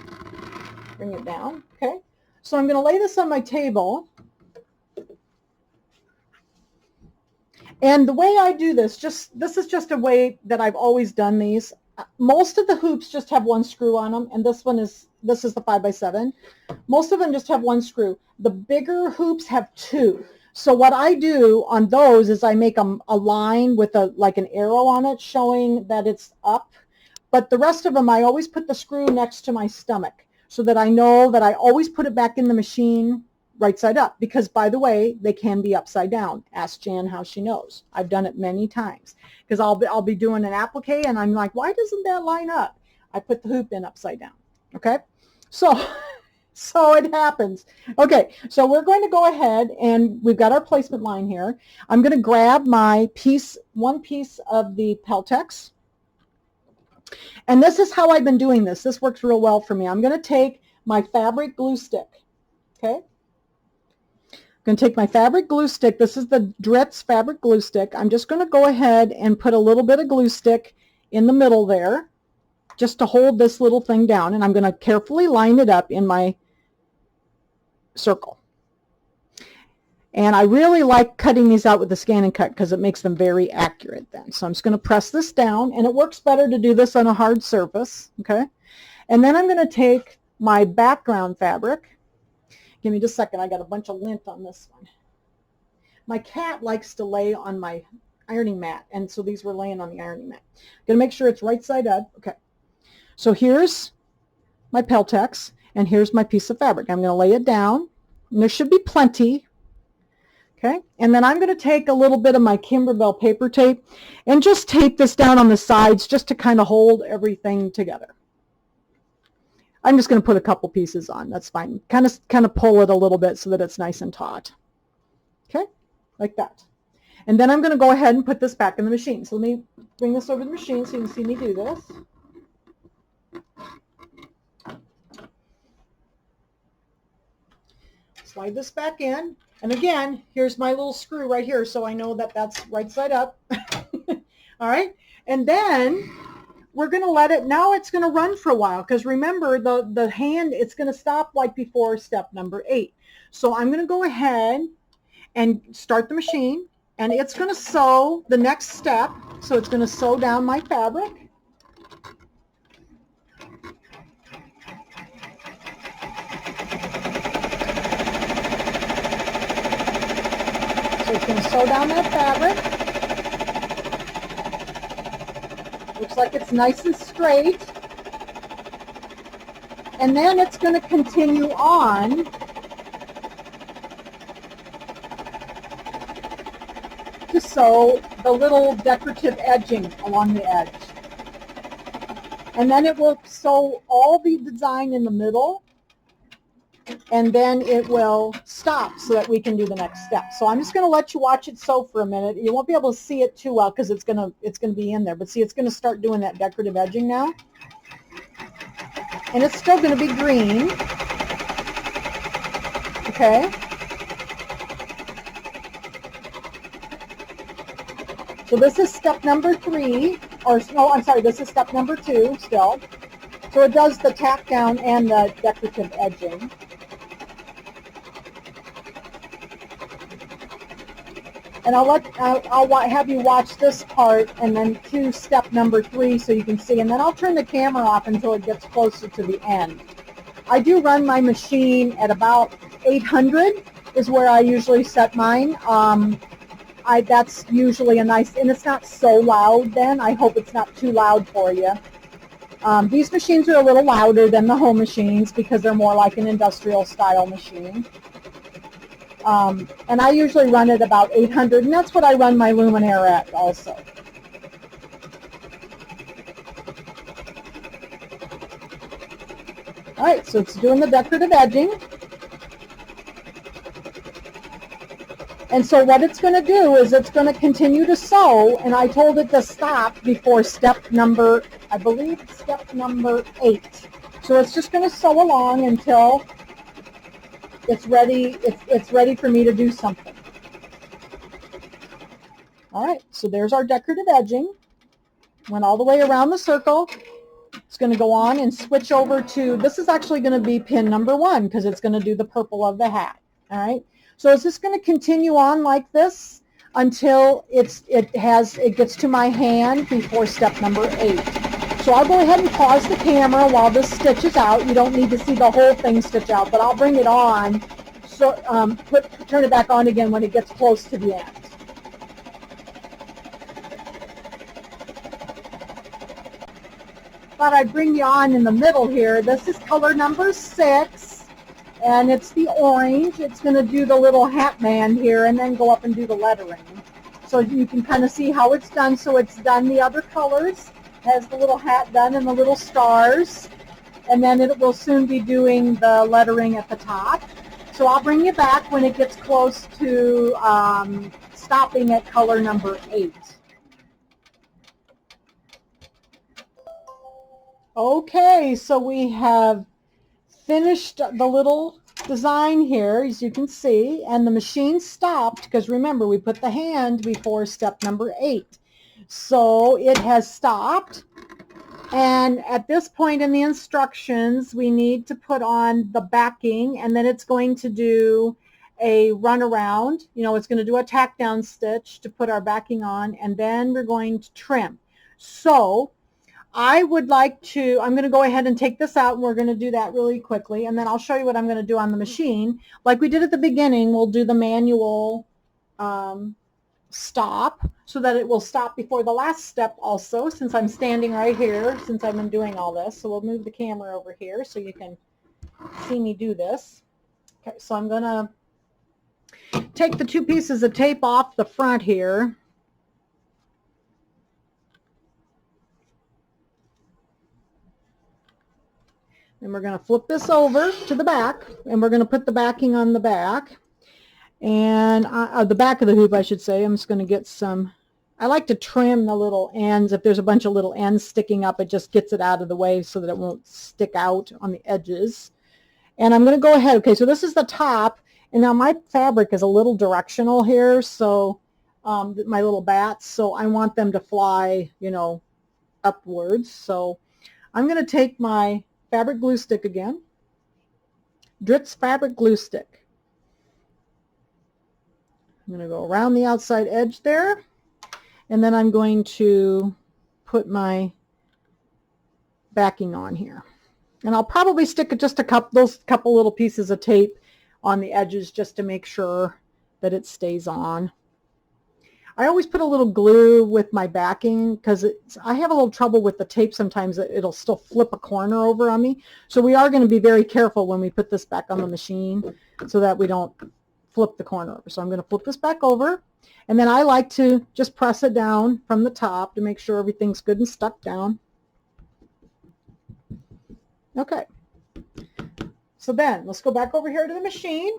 Bring it down. Okay. So I'm going to lay this on my table. And the way I do this is just a way that I've always done these. most of the hoops just have one screw on them, and this is the 5x7. Most of them just have one screw. The bigger hoops have two. So what I do on those is I make a line with like an arrow on it showing that it's up. But the rest of them, I always put the screw next to my stomach so that I know that I always put it back in the machine right side up. Because, by the way, they can be upside down. Ask Jan how she knows. I've done it many times. Because I'll be doing an applique, and I'm like, why doesn't that line up? I put the hoop in upside down. Okay? So it happens. Okay, so we're going to go ahead, and we've got our placement line here. I'm going to grab my one piece of the Peltex. And this is how I've been doing this. This works real well for me. I'm going to take my fabric glue stick. Okay? I'm going to take my fabric glue stick. This is the Dritz fabric glue stick. I'm just going to go ahead and put a little bit of glue stick in the middle there just to hold this little thing down. And I'm going to carefully line it up in my circle. And I really like cutting these out with the scan and cut because it makes them very accurate then. So I'm just going to press this down, and it works better to do this on a hard surface. Okay? And then I'm going to take my background fabric. Give me just a second. I got a bunch of lint on this one. My cat likes to lay on my ironing mat, and so these were laying on the ironing mat. I'm going to make sure it's right side up. Okay. So here's my Peltex, and here's my piece of fabric. I'm going to lay it down, and there should be plenty. Okay, and then I'm going to take a little bit of my Kimberbell paper tape and just tape this down on the sides just to kind of hold everything together. I'm just going to put a couple pieces on. That's fine. Kind of pull it a little bit so that it's nice and taut. Okay, like that. And then I'm going to go ahead and put this back in the machine. So let me bring this over to the machine so you can see me do this. Slide this back in. And again, here's my little screw right here, so I know that that's right side up. All right, and then we're going to let it, now it's going to run for a while, because remember, the hand, it's going to stop like before step number 8. So I'm going to go ahead and start the machine, and it's going to sew the next step. So it's going to sew down my fabric. So it's going to sew down that fabric. Looks like it's nice and straight. And then it's going to continue on to sew the little decorative edging along the edge. And then it will sew all the design in the middle, and then it will stop so that we can do the next step. So I'm just going to let you watch it sew for a minute. You won't be able to see it too well because it's going to be in there. But see, it's going to start doing that decorative edging now. And it's still going to be green. Okay. So this is step number 3, or no, I'm sorry, this is step number 2 still. So it does the tack down and the decorative edging. And I'll have you watch this part and then to step number 3 so you can see. And then I'll turn the camera off until it gets closer to the end. I do run my machine at about 800 is where I usually set mine. That's usually a nice, and it's not so loud then. I hope it's not too loud for you. These machines are a little louder than the home machines because they're more like an industrial style machine. And I usually run at about 800, and that's what I run my Luminaire at also. All right, so it's doing the decorative edging. And so what it's going to do is it's going to continue to sew, and I told it to stop before step number, I believe, step number 8. So it's just going to sew along until it's ready. It's ready for me to do something. All right, so there's our decorative edging. Went all the way around the circle. It's going to go on and switch over to, this is actually going to be pin number 1 because it's going to do the purple of the hat. All right. So it's just going to continue on like this until it gets to my hand before step number 8. So So I'll go ahead and pause the camera while this stitches out. You don't need to see the whole thing stitch out, but I'll bring it on, so turn it back on again when it gets close to the end. Thought I'd bring you on in the middle here. This is color number 6, and it's the orange. It's going to do the little hat band here and then go up and do the lettering. So you can kind of see how it's done. So it's done the other colors, has the little hat done and the little stars, and then it will soon be doing the lettering at the top. So I'll bring you back when it gets close to stopping at color number 8. Okay, so we have finished the little design here, as you can see, and the machine stopped because remember we put the hand before step number 8. So it has stopped, and at this point in the instructions we need to put on the backing, and then it's going to do a runaround. You know, it's going to do a tack down stitch to put our backing on, and then we're going to trim. So I'm going to go ahead and take this out, and we're going to do that really quickly, and then I'll show you what I'm going to do on the machine. Like we did at the beginning, we'll do the manual stop so that it will stop before the last step also, since I'm standing right here, since I've been doing all this. So we'll move the camera over here so you can see me do this. Okay, so I'm going to take the 2 pieces of tape off the front here. And we're going to flip this over to the back, and we're going to put the backing on the back, and the back of the hoop, I should say. I'm just going to get some, I like to trim the little ends. If there's a bunch of little ends sticking up, it just gets it out of the way so that it won't stick out on the edges. And I'm going to go ahead, okay, so this is the top, and now my fabric is a little directional here, so my little bats, so I want them to fly, you know, upwards. So I'm going to take my fabric glue stick again, Dritz fabric glue stick. I'm going to go around the outside edge there, and then I'm going to put my backing on here. And I'll probably stick just those couple little pieces of tape on the edges just to make sure that it stays on. I always put a little glue with my backing because I have a little trouble with the tape sometimes. It'll still flip a corner over on me. So we are going to be very careful when we put this back on the machine so that we don't flip the corner over. So I'm going to flip this back over, and then I like to just press it down from the top to make sure everything's good and stuck down. Okay. So then let's go back over here to the machine.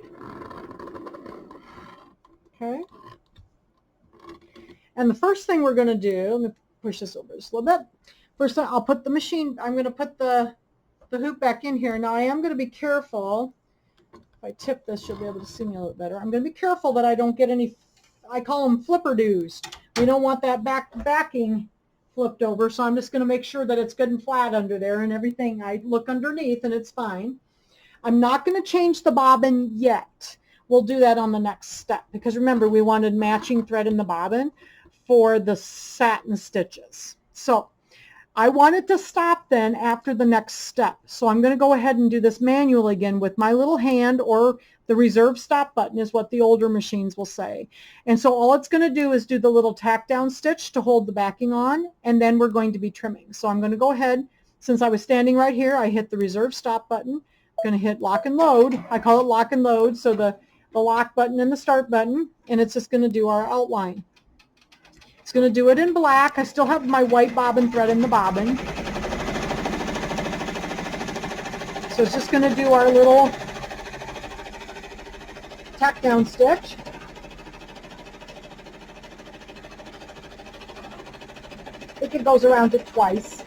Okay. And the first thing we're going to do, let me push this over just a little bit. First, I'll put the machine, I'm going to put the hoop back in here. Now I am going to be careful. If I tip this, you'll be able to see me a little better. I'm going to be careful that I don't get any, I call them flipper doos. We don't want that backing flipped over, so I'm just going to make sure that it's good and flat under there and everything. I look underneath and it's fine. I'm not going to change the bobbin yet. We'll do that on the next step, because remember we wanted matching thread in the bobbin for the satin stitches. So I want it to stop then after the next step. So I'm going to go ahead and do this manually again with my little hand, or the reserve stop button is what the older machines will say. And so all it's going to do is do the little tack down stitch to hold the backing on, and then we're going to be trimming. So I'm going to go ahead, since I was standing right here, I hit the reserve stop button. I'm going to hit lock and load. I call it lock and load, so the lock button and the start button, and it's just going to do our outline. It's going to do it in black. I still have my white bobbin thread in the bobbin. So it's just going to do our little tack down stitch. I think it goes around it twice.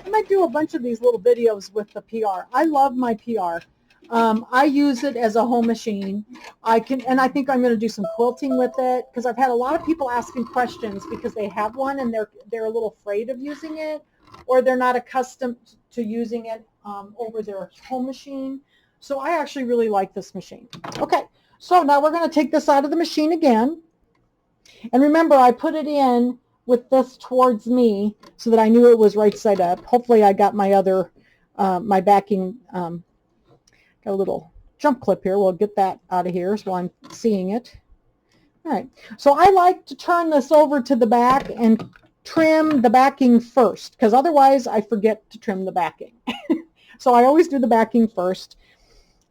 I might do a bunch of these little videos with the PR. I love my PR. I use it as a home machine. I think I'm going to do some quilting with it, because I've had a lot of people asking questions because they have one and they're a little afraid of using it, or they're not accustomed to using it over their home machine. So I actually really like this machine. Okay, so now we're going to take this out of the machine again. And remember, I put it in with this towards me so that I knew it was right side up. Hopefully I got my other, my backing, got a little jump clip here. We'll get that out of here while I'm seeing it. All right, so I like to turn this over to the back and trim the backing first, because otherwise I forget to trim the backing. So I always do the backing first.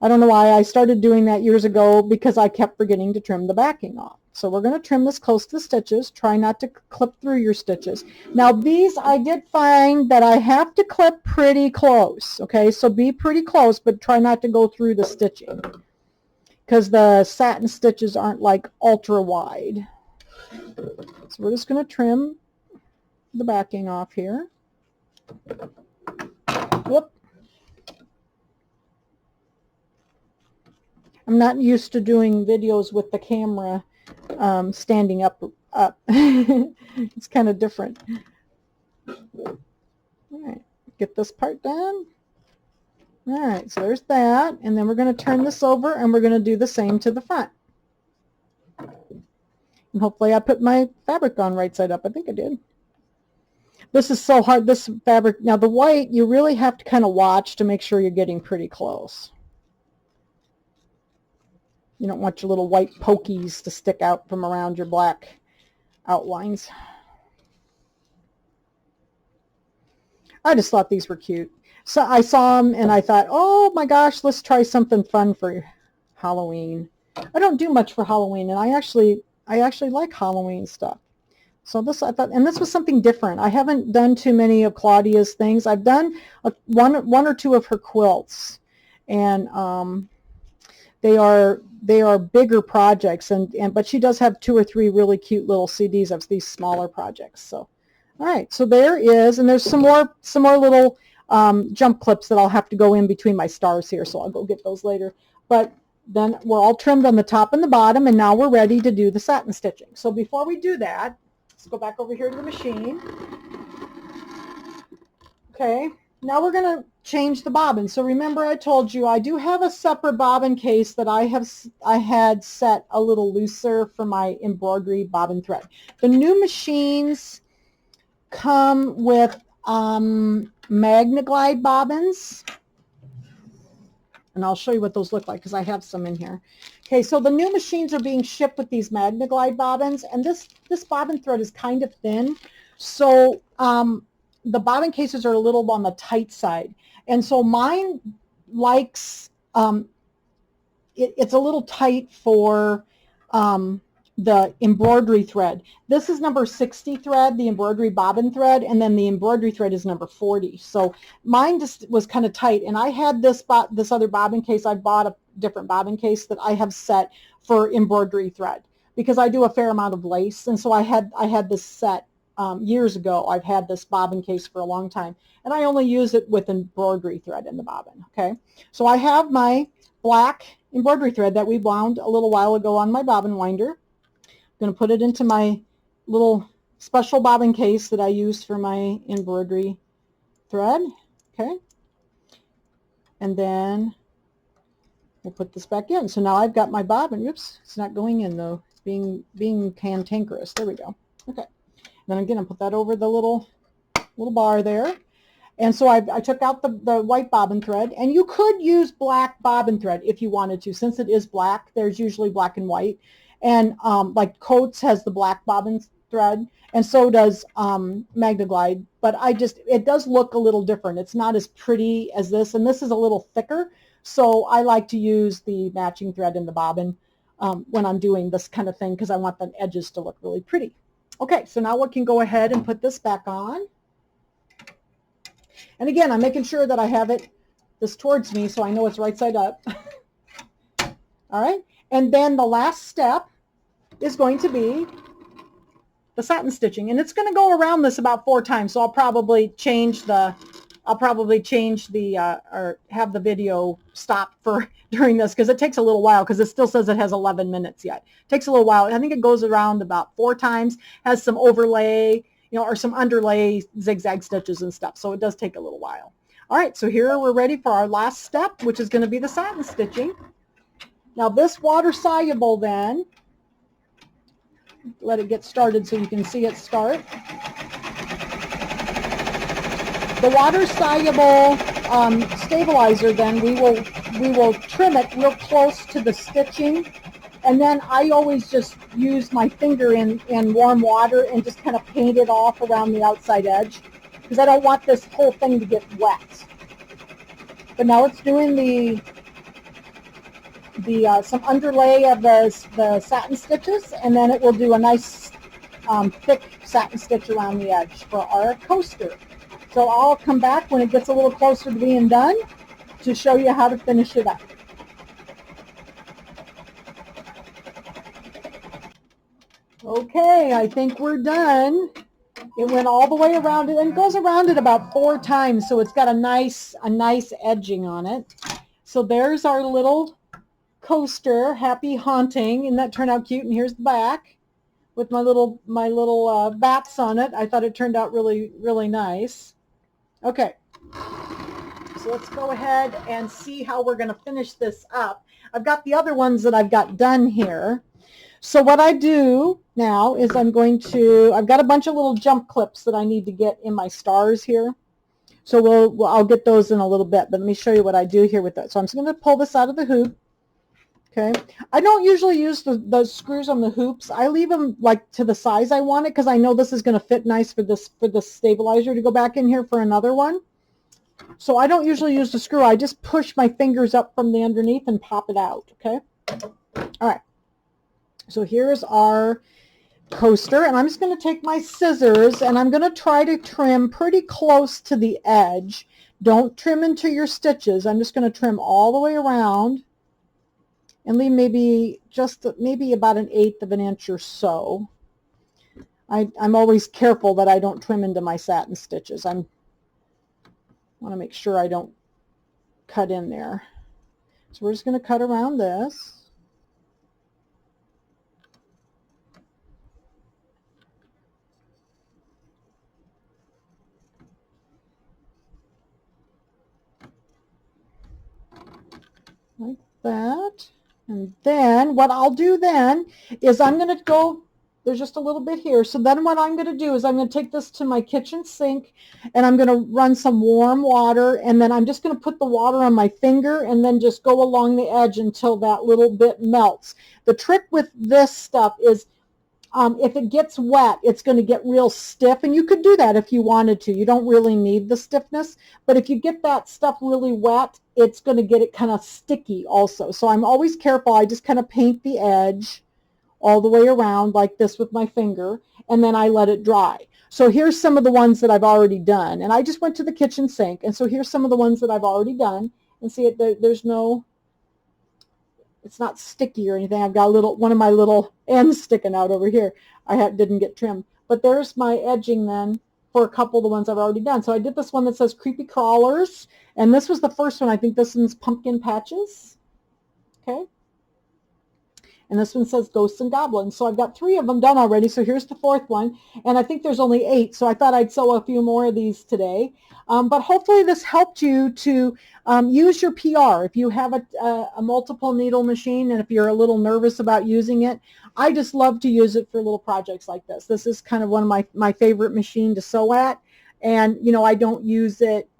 I don't know why I started doing that years ago, because I kept forgetting to trim the backing off. So we're going to trim this close to the stitches. Try not to clip through your stitches. Now these, I did find that I have to clip pretty close. Okay, so be pretty close, but try not to go through the stitching, because the satin stitches aren't like ultra wide. So we're just going to trim the backing off here. Whoop. I'm not used to doing videos with the camera standing up. It's kind of different. All right, get this part done. All right, so there's that, and then we're going to turn this over, and we're going to do the same to the front. And hopefully I put my fabric on right side up. I think I did. This is so hard, this fabric. Now the white, you really have to kind of watch to make sure you're getting pretty close. You don't want your little white pokies to stick out from around your black outlines. I just thought these were cute. So I saw them and I thought, oh my gosh, let's try something fun for Halloween. I don't do much for Halloween, and I actually like Halloween stuff. So this, I thought, and this was something different. I haven't done too many of Claudia's things. I've done one or two of her quilts, and they are bigger projects, but she does have 2 or 3 really cute little CDs of these smaller projects. So, all right, so there is, and there's some more little jump clips that I'll have to go in between my stars here, so I'll go get those later. But then we're all trimmed on the top and the bottom, and now we're ready to do the satin stitching. So before we do that, let's go back over here to the machine. Okay. Now we're going to change the bobbin. So remember, I told you I do have a separate bobbin case that I had set a little looser for my embroidery bobbin thread. The new machines come with Magna Glide bobbins, and I'll show you what those look like because I have some in here. Okay, so the new machines are being shipped with these Magna Glide bobbins, and this bobbin thread is kind of thin, so the bobbin cases are a little on the tight side, and so mine likes, it's a little tight for the embroidery thread. This is number 60 thread, the embroidery bobbin thread, and then the embroidery thread is number 40. So mine just was kind of tight, and I had this other bobbin case. I bought a different bobbin case that I have set for embroidery thread because I do a fair amount of lace, and so I had this set. Years ago. I've had this bobbin case for a long time, and I only use it with embroidery thread in the bobbin. Okay, so I have my black embroidery thread that we wound a little while ago on my bobbin winder. I'm going to put it into my little special bobbin case that I use for my embroidery thread. Okay, and then we'll put this back in. So now I've got my bobbin. Oops, it's not going in though. It's being cantankerous. There we go. Okay. Then I'm going to put that over the little bar there. And so I took out the white bobbin thread. And you could use black bobbin thread if you wanted to. Since it is black, there's usually black and white. And like Coats has the black bobbin thread. And so does Magna Glide. But it does look a little different. It's not as pretty as this. And this is a little thicker. So I like to use the matching thread in the bobbin when I'm doing this kind of thing because I want the edges to look really pretty. Okay, so now we can go ahead and put this back on. And again, I'm making sure that I have this towards me so I know it's right side up. All right, and then the last step is going to be the satin stitching. And it's going to go around this about 4 times, so I'll probably change the or have the video stop for during this because it takes a little while because it still says it has 11 minutes yet. It takes a little while. I think it goes around about 4 times, has some overlay, or some underlay zigzag stitches and stuff. So it does take a little while. All right, so here we're ready for our last step, which is going to be the satin stitching. Now this water soluble then, let it get started so you can see it start. The water soluble stabilizer then, we will trim it real close to the stitching, and then I always just use my finger in warm water and just kind of paint it off around the outside edge, because I don't want this whole thing to get wet. But now it's doing some underlay of the satin stitches, and then it will do a nice thick satin stitch around the edge for our coaster. So I'll come back when it gets a little closer to being done to show you how to finish it up. Okay, I think we're done. It went all the way around it, and it goes around it about 4 times, so it's got a nice edging on it. So there's our little coaster, happy haunting, and that turned out cute. And here's the back with my little bats on it. I thought it turned out really nice. Okay, so let's go ahead and see how we're going to finish this up. I've got the other ones that I've got done here. So what I do now is I've got a bunch of little jump clips that I need to get in my stars here. So I'll get those in a little bit, but let me show you what I do here with that. So I'm just going to pull this out of the hoop. Okay, I don't usually use the screws on the hoops. I leave them like to the size I want it, because I know this is going to fit nice for the stabilizer to go back in here for another one. So I don't usually use the screw. I just push my fingers up from the underneath and pop it out. Okay, all right. So here's our coaster, and I'm just going to take my scissors and I'm going to try to trim pretty close to the edge. Don't trim into your stitches. I'm just going to trim all the way around and leave maybe about 1/8 of an inch or so. I'm always careful that I don't trim into my satin stitches. I want to make sure I don't cut in there. So we're just going to cut around this. Like that. And then what I'll do then is I'm going to go, there's just a little bit here. So then what I'm going to do is I'm going to take this to my kitchen sink, and I'm going to run some warm water, and then I'm just going to put the water on my finger and then just go along the edge until that little bit melts. The trick with this stuff is if it gets wet, it's going to get real stiff, and you could do that if you wanted to. You don't really need the stiffness, but if you get that stuff really wet, it's going to get it kind of sticky also. So I'm always careful. I just kind of paint the edge all the way around like this with my finger, and then I let it dry. So here's some of the ones that I've already done, and I just went to the kitchen sink, and so here's some of the ones that I've already done, and see it, there's no, it's not sticky or anything. I've got one of my little ends sticking out over here. Didn't get trimmed. But there's my edging then for a couple of the ones I've already done. So I did this one that says Creepy Crawlers, and this was the first one. I think this one's Pumpkin Patches. Okay. And this one says Ghosts and Goblins. So I've got 3 of them done already. So here's the 4th one. And I think there's only 8. So I thought I'd sew a few more of these today. But hopefully this helped you to use your PR. If you have a multiple needle machine, and if you're a little nervous about using it, I just love to use it for little projects like this. This is kind of one of my favorite machine to sew at. And, you know, I don't use it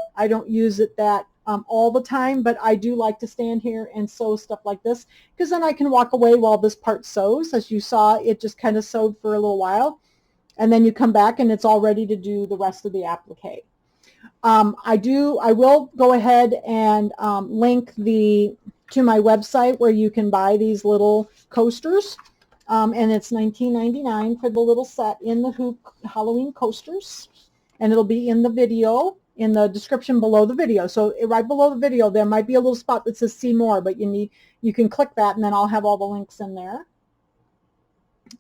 that all the time, but I do like to stand here and sew stuff like this, because then I can walk away while this part sews. As you saw, it just kind of sewed for a little while, and then you come back and it's all ready to do the rest of the applique. I will go ahead and link to my website where you can buy these little coasters, and it's $19.99 for the little set in the hoop Halloween coasters, and it'll be in the video, in the description below the video. So right below the video there might be a little spot that says see more, but you can click that, and then I'll have all the links in there.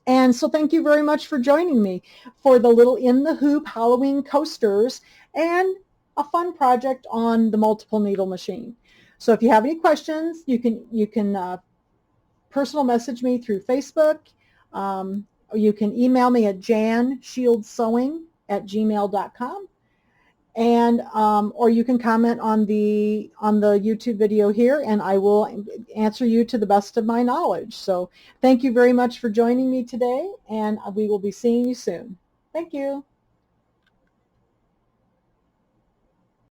And so thank you very much for joining me for the little in the hoop Halloween coasters and a fun project on the multiple needle machine. So if you have any questions, you can personal message me through Facebook, or you can email me at janshieldsewing@gmail.com. and or you can comment on the YouTube video here, and I will answer you to the best of my knowledge. So thank you very much for joining me today, and we will be seeing you soon. Thank you.